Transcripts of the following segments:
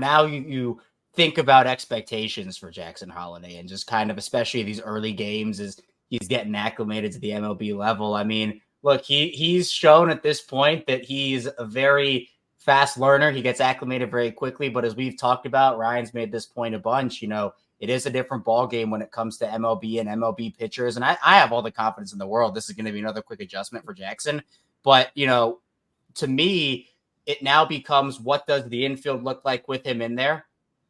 now you think about expectations for Jackson Holliday and just kind of, especially these early games as he's getting acclimated to the MLB level. I mean, look, he's shown at this point that he's a very fast learner. He gets acclimated very quickly, but as we've talked about, Ryan's made this point a bunch, it is a different ball game when it comes to MLB and MLB pitchers. And I have all the confidence in the world. This is going to be another quick adjustment for Jackson. But, to me, it now becomes, what does the infield look like with him in there?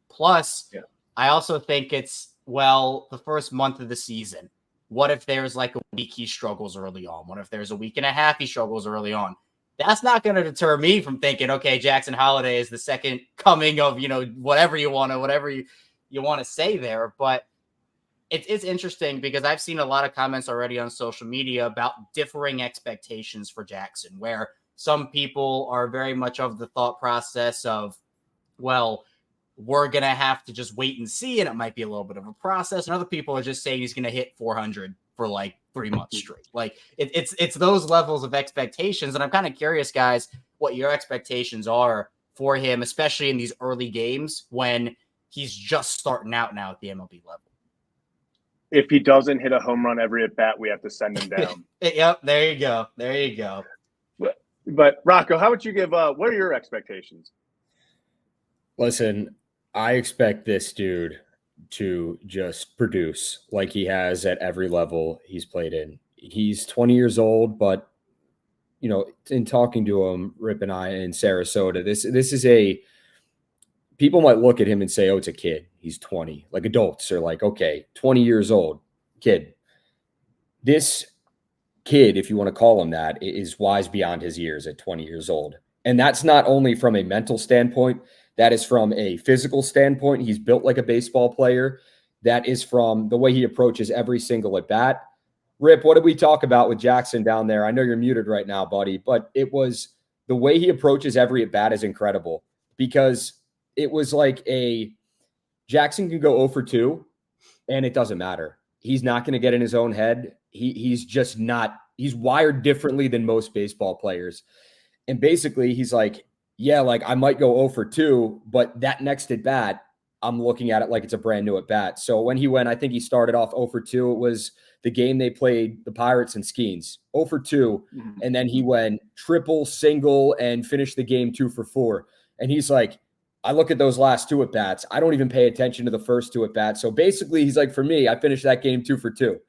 Plus, I also think it's, the first month of the season. What if there's like a week he struggles early on? What if there's a week and a half he struggles early on? That's not going to deter me from thinking, okay, Jackson Holliday is the second coming of, whatever you want to say there. But it's interesting because I've seen a lot of comments already on social media about differing expectations for Jackson, where some people are very much of the thought process of, we're going to have to just wait and see, and it might be a little bit of a process. And other people are just saying he's going to hit 400 for like 3 months straight. Like it's those levels of expectations. And I'm kind of curious, guys, what your expectations are for him, especially in these early games when he's just starting out now at the MLB level. If he doesn't hit a home run every at bat, we have to send him down. Yep. There you go. But Rocco, how would you give, what are your expectations? Listen, I expect this dude to just produce like he has at every level he's played in. He's 20 years old, but in talking to him, Rip and I in Sarasota, this is people might look at him and say, oh, it's a kid. He's 20. Like adults are like, okay, 20 years old, kid. This kid, if you want to call him that, is wise beyond his years at 20 years old. And that's not only from a mental standpoint, that is from a physical standpoint. He's built like a baseball player. That is from the way he approaches every single at bat. Rip, what did we talk about with Jackson down there? I know you're muted right now, buddy, but it was the way he approaches every at bat is incredible, because it was like Jackson can go 0 for 2 and it doesn't matter. He's not going to get in his own head. He's just not, he's wired differently than most baseball players. And basically he's like, I might go 0 for 2, but that next at bat, I'm looking at it like it's a brand new at bat. So when he went, I think he started off 0 for 2. It was the game they played the Pirates and Skeens, 0 for 2. Mm-hmm. And then he went triple, single, and finished the game 2 for 4. And he's like, I look at those last 2 at bats. I don't even pay attention to the first 2 at bats. So basically he's like, for me, I finished that game 2 for 2.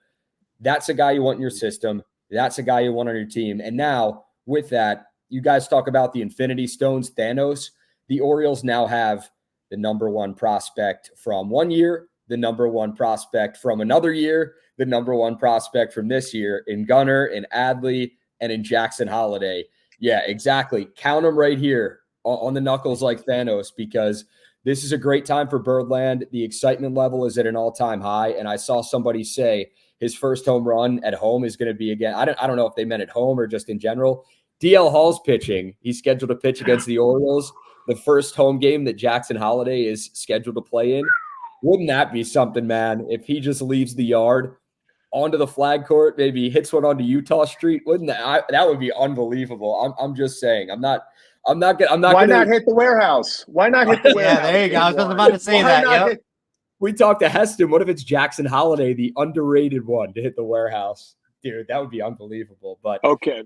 That's a guy you want in your system. That's a guy you want on your team. And now with that, you guys talk about the Infinity Stones, Thanos. The Orioles now have the number 1 prospect from one year, the number 1 prospect from another year, the number 1 prospect from this year in Gunnar, in Adley, and in Jackson Holliday. Yeah, exactly. Count them right here on the knuckles like Thanos, because this is a great time for Birdland. The excitement level is at an all-time high, and I saw somebody say his first home run at home is going to be again. I don't know if they meant at home or just in general. DL Hall's pitching. He's scheduled to pitch against the Orioles, the first home game that Jackson Holliday is scheduled to play in. Wouldn't that be something, man? If he just leaves the yard onto the flag court, maybe hits one onto Utah Street. Wouldn't that would be unbelievable? I'm just saying. I'm not. Why not hit the warehouse? Why not hit the warehouse? Yeah, there you go. I was just about to say that. Yep. We talked to Heston. What if it's Jackson Holliday, the underrated one, to hit the warehouse? Dude, that would be unbelievable. But okay,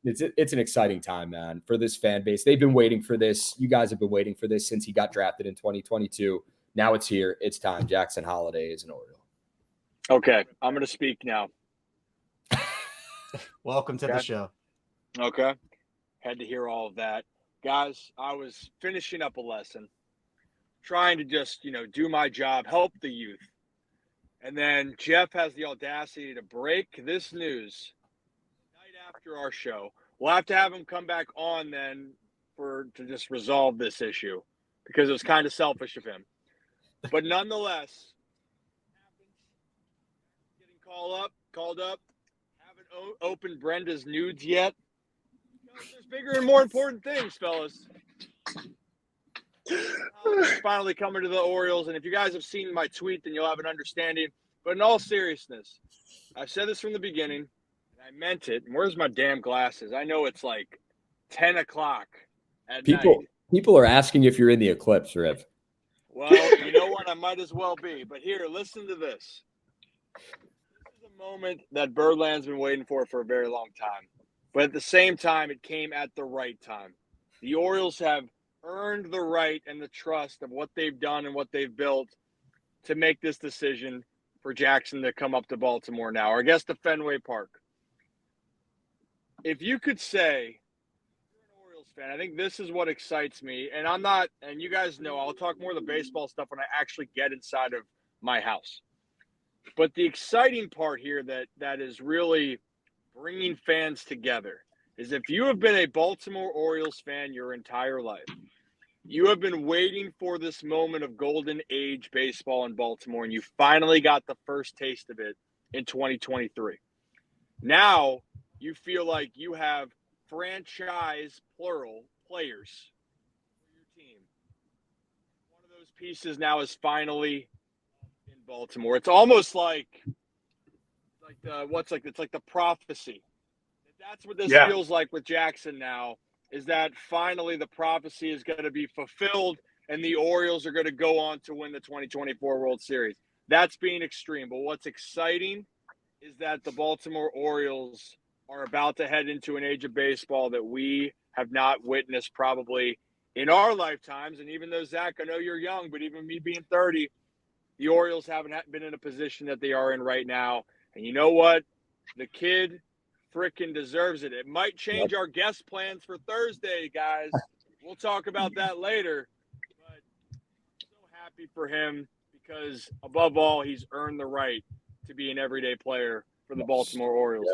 it's an exciting time, man, for this fan base. They've been waiting for this. You guys have been waiting for this since he got drafted in 2022. Now it's here. It's time. Jackson Holliday is an Oriole. Okay, I'm going to speak now. Welcome to the show. Okay. Had to hear all of that. Guys, I was finishing up a lesson, trying to just, do my job, help the youth. And then Jeff has the audacity to break this news night after our show. We'll have to have him come back on then to just resolve this issue, because it was kind of selfish of him. But nonetheless, getting called up, haven't opened Brenda's nudes yet. There's bigger and more important things, fellas. Finally coming to the Orioles, and if you guys have seen my tweet, then you'll have an understanding. But in all seriousness, I've said this from the beginning, and I meant it. And where's my damn glasses? I know it's like 10 o'clock at night. People are asking if you're in the eclipse, Rip. Well, you know what? I might as well be. But here, listen to this. This is a moment that Birdland's been waiting for a very long time. But at the same time, it came at the right time. The Orioles have earned the right and the trust of what they've done and what they've built to make this decision for Jackson to come up to Baltimore now, or I guess to Fenway Park. If you could say, you're an Orioles fan, I think this is what excites me. And I'm not, and you guys know, I'll talk more of the baseball stuff when I actually get inside of my house. But the exciting part here that is really bringing fans together is if you have been a Baltimore Orioles fan your entire life, you have been waiting for this moment of golden age baseball in Baltimore, and you finally got the first taste of it in 2023. Now you feel like you have franchise, plural, players for your team. One of those pieces now is finally in Baltimore. It's almost like the prophecy. That's what this feels like with Jackson now, is that finally the prophecy is going to be fulfilled and the Orioles are going to go on to win the 2024 World Series. That's being extreme. But what's exciting is that the Baltimore Orioles are about to head into an age of baseball that we have not witnessed probably in our lifetimes. And even though, Zach, I know you're young, but even me being 30, the Orioles haven't been in a position that they are in right now. And you know what? The kid freaking deserves it. It might change our guest plans for Thursday, guys. We'll talk about that later. But I'm so happy for him because, above all, he's earned the right to be an everyday player for the Baltimore Orioles.